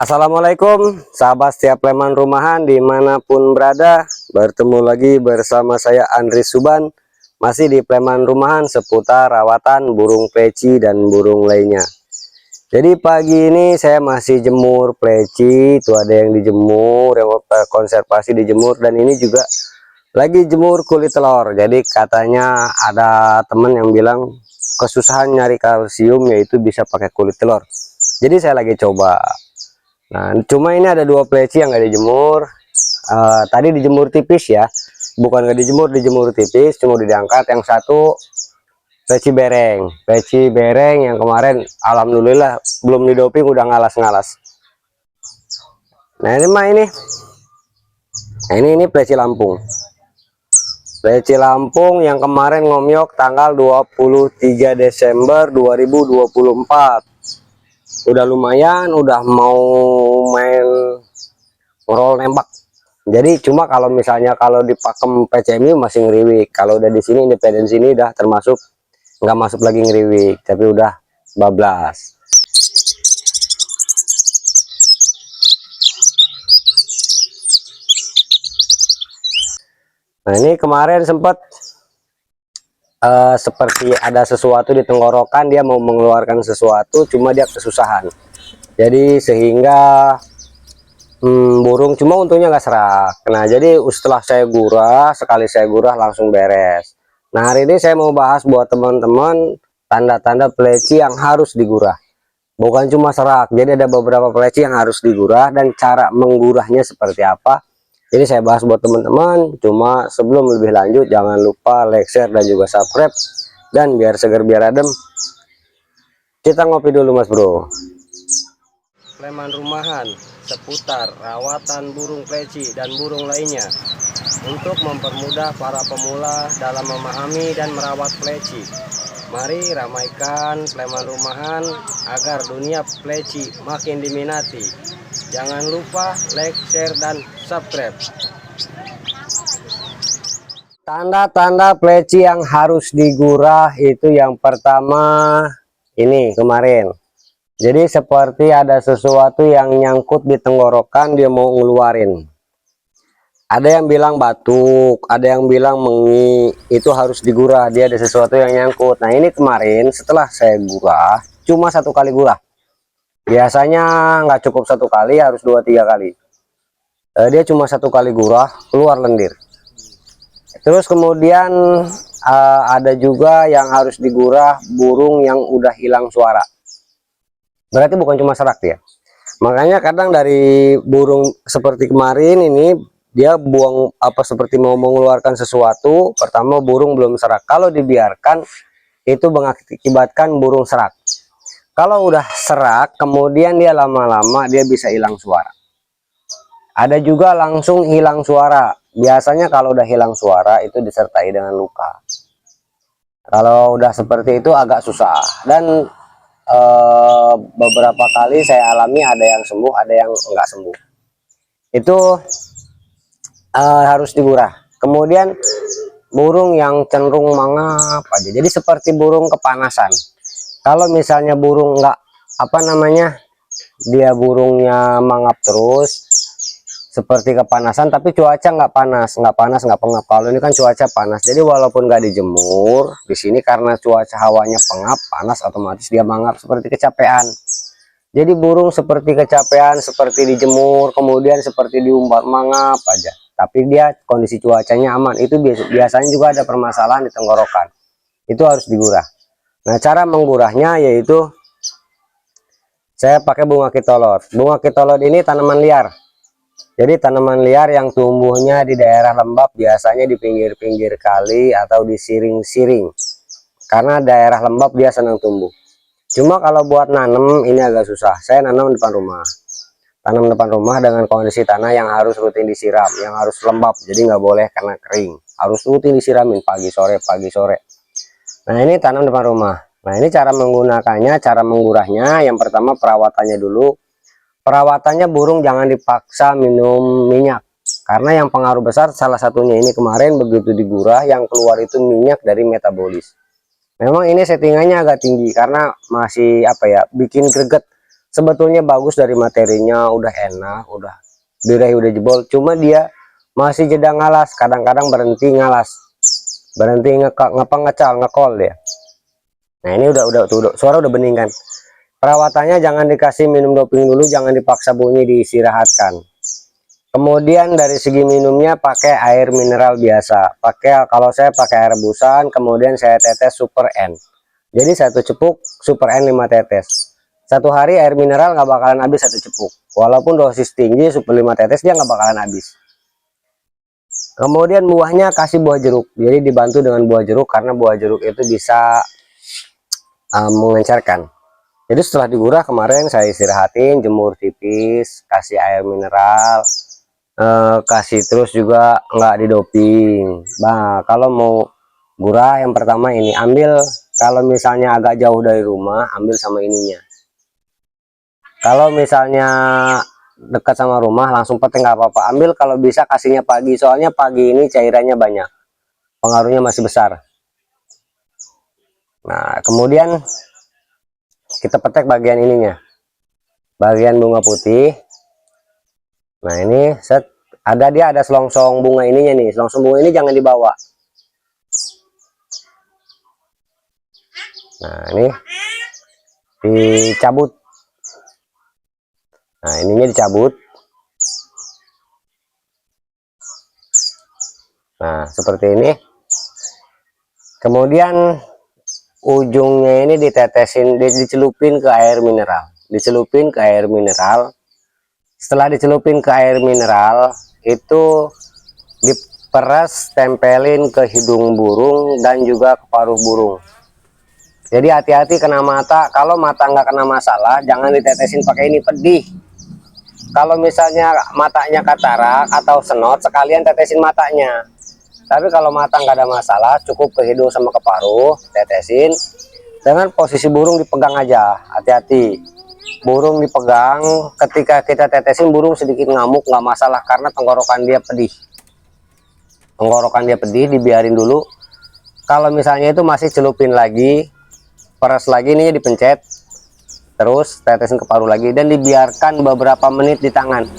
Assalamualaikum sahabat setiap Sleman Rumahan dimanapun berada. Bertemu lagi bersama saya Andri Suban, masih di Sleman Rumahan seputar rawatan burung pleci dan burung lainnya. Jadi pagi ini saya masih jemur pleci, itu ada yang dijemur, yang konservasi dijemur, dan ini juga lagi jemur kulit telur. Jadi katanya ada teman yang bilang kesusahan nyari kalsium yaitu bisa pakai kulit telur. Jadi saya lagi coba. Nah, cuma ini ada dua pleci yang nggak dijemur. Tadi dijemur tipis ya, bukan nggak dijemur, dijemur tipis, cuma diangkat. Yang satu pleci bereng yang kemarin alhamdulillah belum didoping udah ngalas-ngalas. Nah ini pleci Lampung yang kemarin ngomyok tanggal 23 Desember 2024. Udah lumayan, udah mau main roll nembak. Jadi cuma kalau misalnya kalau di pakem PCMI masih ngeriwik, kalau udah di sini independen sini udah termasuk nggak masuk lagi ngeriwik, tapi udah bablas. Nah ini kemarin sempat seperti ada sesuatu di tenggorokan, dia mau mengeluarkan sesuatu, cuma dia kesusahan. Jadi sehingga burung, cuma untungnya nggak serak. Nah jadi setelah saya gurah, sekali saya gurah langsung beres. Nah hari ini saya mau bahas buat teman-teman tanda-tanda pleci yang harus digurah, bukan cuma serak. Jadi ada beberapa pleci yang harus digurah dan cara menggurahnya seperti apa. Jadi saya bahas buat teman-teman. Cuma sebelum lebih lanjut, jangan lupa like, share, dan juga subscribe. Dan biar seger biar adem, kita ngopi dulu mas bro. Sleman Rumahan seputar rawatan burung pleci dan burung lainnya, untuk mempermudah para pemula dalam memahami dan merawat pleci. Mari ramaikan Sleman Rumahan agar dunia pleci makin diminati. Jangan lupa like, share, dan subscribe. Tanda-tanda pleci yang harus digurah itu yang pertama ini kemarin. Jadi seperti ada sesuatu yang nyangkut di tenggorokan, dia mau ngeluarin. Ada yang bilang batuk, ada yang bilang mengi, itu harus digurah, dia ada sesuatu yang nyangkut. Nah ini kemarin setelah saya gurah, cuma satu kali gurah. Biasanya nggak cukup satu kali, harus 2-3 kali. Dia cuma satu kali gurah, keluar lendir. Terus kemudian ada juga yang harus digurah burung yang udah hilang suara. Berarti bukan cuma serak ya. Makanya kadang dari burung seperti kemarin ini, dia buang apa seperti mau mengeluarkan sesuatu, pertama burung belum serak. Kalau dibiarkan itu mengakibatkan burung serak. Kalau udah serak kemudian dia lama-lama dia bisa hilang suara. Ada juga langsung hilang suara. Biasanya kalau udah hilang suara itu disertai dengan luka. Kalau udah seperti itu agak susah. Dan beberapa kali saya alami, ada yang sembuh, ada yang enggak sembuh. Itu harus digurah. Kemudian burung yang cenderung mangap aja, jadi seperti burung kepanasan. Kalau misalnya burung enggak apa namanya, dia burungnya mangap terus seperti kepanasan, tapi cuaca nggak panas nggak pengap. Kalau ini kan cuaca panas, jadi walaupun nggak dijemur di sini karena cuaca hawanya pengap panas, otomatis dia mangap seperti kecapean. Jadi burung seperti kecapean, seperti dijemur kemudian seperti diumbar mangap aja, tapi dia kondisi cuacanya aman. Itu biasanya juga ada permasalahan di tenggorokan, itu harus digurah. Nah cara menggurahnya yaitu saya pakai bunga kitolod. Bunga kitolod ini tanaman liar. Jadi tanaman liar yang tumbuhnya di daerah lembab, biasanya di pinggir-pinggir kali atau di siring-siring. Karena daerah lembab dia senang tumbuh. Cuma kalau buat nanam ini agak susah. Saya nanam depan rumah. Tanam depan rumah dengan kondisi tanah yang harus rutin disiram, yang harus lembab. Jadi nggak boleh karena kering. Harus rutin disiramin pagi sore, pagi sore. Nah ini tanam depan rumah. Nah ini cara menggunakannya, cara menggurahnya. Yang pertama perawatannya dulu. Perawatannya burung jangan dipaksa minum minyak, karena yang pengaruh besar salah satunya ini kemarin begitu digurah yang keluar itu minyak dari metabolis. Memang ini settingannya agak tinggi karena masih apa ya, bikin greget sebetulnya bagus dari materinya, udah enak, udah birahi udah jebol, cuma dia masih jeda ngalas, kadang-kadang berhenti ngalas, berhenti ngecal ngekol dia. Nah ini udah suara udah bening kan. Perawatannya jangan dikasih minum doping dulu, jangan dipaksa bunyi, diistirahatkan. Kemudian dari segi minumnya pakai air mineral biasa, kalau saya pakai air rebusan, kemudian saya tetes Super N. Jadi satu cepuk Super N 5 tetes. Satu hari air mineral nggak bakalan habis satu cepuk, walaupun dosis tinggi Super 5 tetes dia nggak bakalan habis. Kemudian buahnya kasih buah jeruk, jadi dibantu dengan buah jeruk karena buah jeruk itu bisa mengencerkan. Jadi setelah digurah kemarin saya istirahatin, jemur tipis, kasih air mineral, kasih terus juga nggak didoping. Nah kalau mau gurah yang pertama ini ambil, kalau misalnya agak jauh dari rumah ambil sama ininya. Kalau misalnya dekat sama rumah langsung petik nggak apa-apa, ambil kalau bisa kasihnya pagi, soalnya pagi ini cairannya banyak, pengaruhnya masih besar. Nah kemudian kita petek bagian ininya, bagian bunga putih. Nah ini set dia ada selongsong bunga ininya nih, selongsong bunga ini jangan dibawa. Nah ini dicabut, nah ininya dicabut. Nah seperti ini. Kemudian ujungnya ini ditetesin, dicelupin ke air mineral, dicelupin ke air mineral. Setelah dicelupin ke air mineral itu diperas, tempelin ke hidung burung dan juga ke paruh burung. Jadi hati-hati kena mata. Kalau mata nggak kena masalah jangan ditetesin pakai ini, pedih. Kalau misalnya matanya katarak atau senot sekalian tetesin matanya. Tapi kalau mata nggak ada masalah cukup ke hidung sama ke paruh tetesin. Dengan posisi burung dipegang aja, hati-hati. Burung dipegang, ketika kita tetesin burung sedikit ngamuk nggak masalah karena tenggorokan dia pedih. Tenggorokan dia pedih, dibiarin dulu. Kalau misalnya itu masih celupin lagi, peras lagi nih dipencet, terus tetesin ke paruh lagi dan dibiarkan beberapa menit di tangan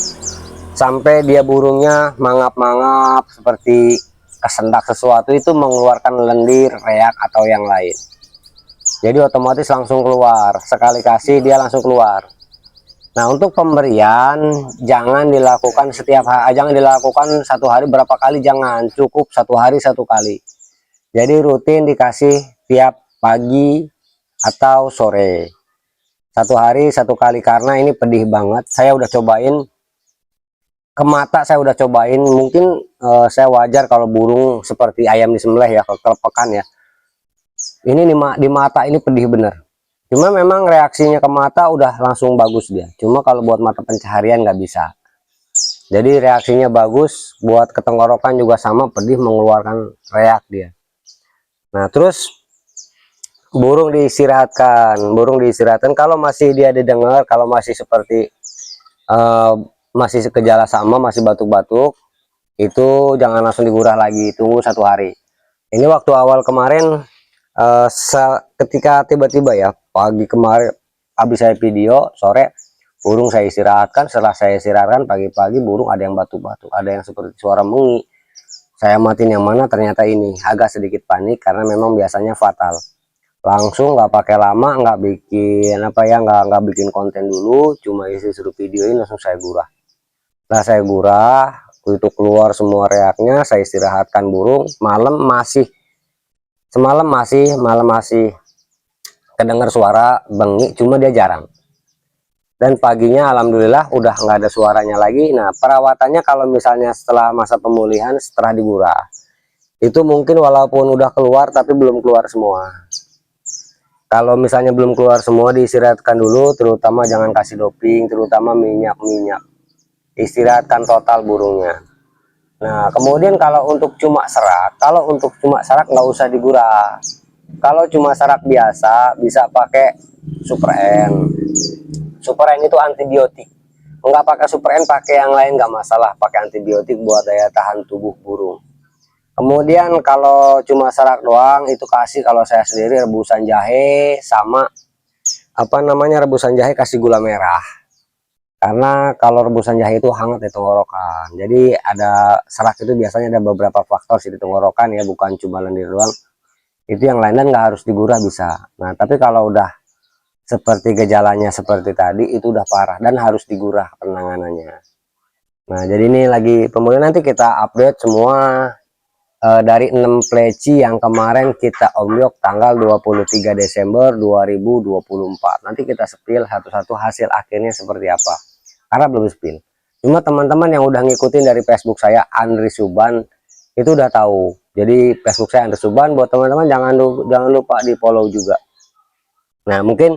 sampai dia burungnya mangap-mangap seperti kesendak sesuatu, itu mengeluarkan lendir, reak atau yang lain. Jadi otomatis langsung keluar, sekali kasih dia langsung keluar. Nah untuk pemberian jangan dilakukan setiap hari, jangan dilakukan satu hari berapa kali, jangan, cukup satu hari satu kali. Jadi rutin dikasih tiap pagi atau sore, satu hari satu kali, karena ini pedih banget. Saya udah cobain ke mata, saya udah cobain, mungkin saya wajar kalau burung seperti ayam disembelih ya, kelepekan ya. Ini di mata ini pedih bener. Cuma memang reaksinya ke mata udah langsung bagus dia. Cuma kalau buat mata pencaharian nggak bisa. Jadi reaksinya bagus, buat ketenggorokan juga sama, pedih, mengeluarkan reak dia. Nah terus burung diistirahatkan. Kalau masih dia didengar, kalau masih seperti masih gejala sama, masih batuk-batuk, itu jangan langsung digurah lagi, tunggu satu hari. Ini waktu awal kemarin, ketika tiba-tiba ya pagi kemarin habis saya video, sore burung saya istirahatkan. Setelah saya istirahatkan pagi-pagi burung ada yang batuk-batuk, ada yang seperti suara mengi. Saya matiin yang mana, ternyata ini agak sedikit panik karena memang biasanya fatal. Langsung nggak pakai lama, nggak bikin apa ya, nggak bikin konten dulu, cuma isi suruh videoin, langsung saya gurah. Nah saya gurah itu keluar semua reaknya, saya istirahatkan burung. Malam masih kedengar suara bengi, cuma dia jarang. Dan paginya alhamdulillah udah nggak ada suaranya lagi. Nah perawatannya kalau misalnya setelah masa pemulihan, setelah digurah itu mungkin walaupun udah keluar tapi belum keluar semua. Kalau misalnya belum keluar semua, diistirahatkan dulu, terutama jangan kasih doping, terutama minyak-minyak. Istirahatkan total burungnya. Nah kemudian kalau untuk cuma serak, nggak usah digurah. Kalau cuma serak biasa bisa pakai Super N. Super N itu antibiotik. Nggak pakai Super N, pakai yang lain nggak masalah. Pakai antibiotik buat daya tahan tubuh burung. Kemudian kalau cuma serak doang itu kasih, kalau saya sendiri rebusan jahe sama apa namanya, rebusan jahe kasih gula merah. Karena kalau rebusan jahe itu hangat di tenggorokan. Jadi ada serak itu biasanya ada beberapa faktor sih di tenggorokan ya, bukan cuma lendir doang. Itu yang lain dan nggak harus digurah bisa. Nah, tapi kalau udah seperti gejalanya seperti tadi itu udah parah dan harus digurah penanganannya. Nah, jadi ini lagi pemulihan, nanti kita update semua dari 6 pleci yang kemarin kita omyok tanggal 23 Desember 2024. Nanti kita spill satu-satu hasil akhirnya seperti apa. Karena belum spill. Cuma teman-teman yang udah ngikutin dari Facebook saya Andri Suban itu udah tahu. Jadi Facebook saya Andri Suban, buat teman-teman jangan lupa di follow juga. Nah, mungkin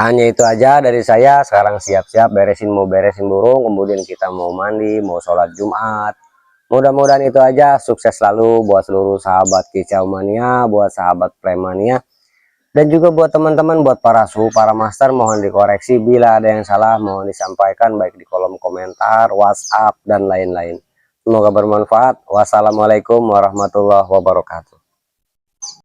hanya itu aja dari saya. Sekarang siap-siap mau beresin burung, kemudian kita mau mandi, mau sholat Jumat. Mudah-mudahan itu aja. Sukses selalu buat seluruh sahabat kicau mania, buat sahabat premania, dan juga buat teman-teman, buat para suhu, para master, mohon dikoreksi bila ada yang salah, mohon disampaikan baik di kolom komentar, WhatsApp, dan lain-lain. Semoga bermanfaat. Wassalamualaikum warahmatullahi wabarakatuh.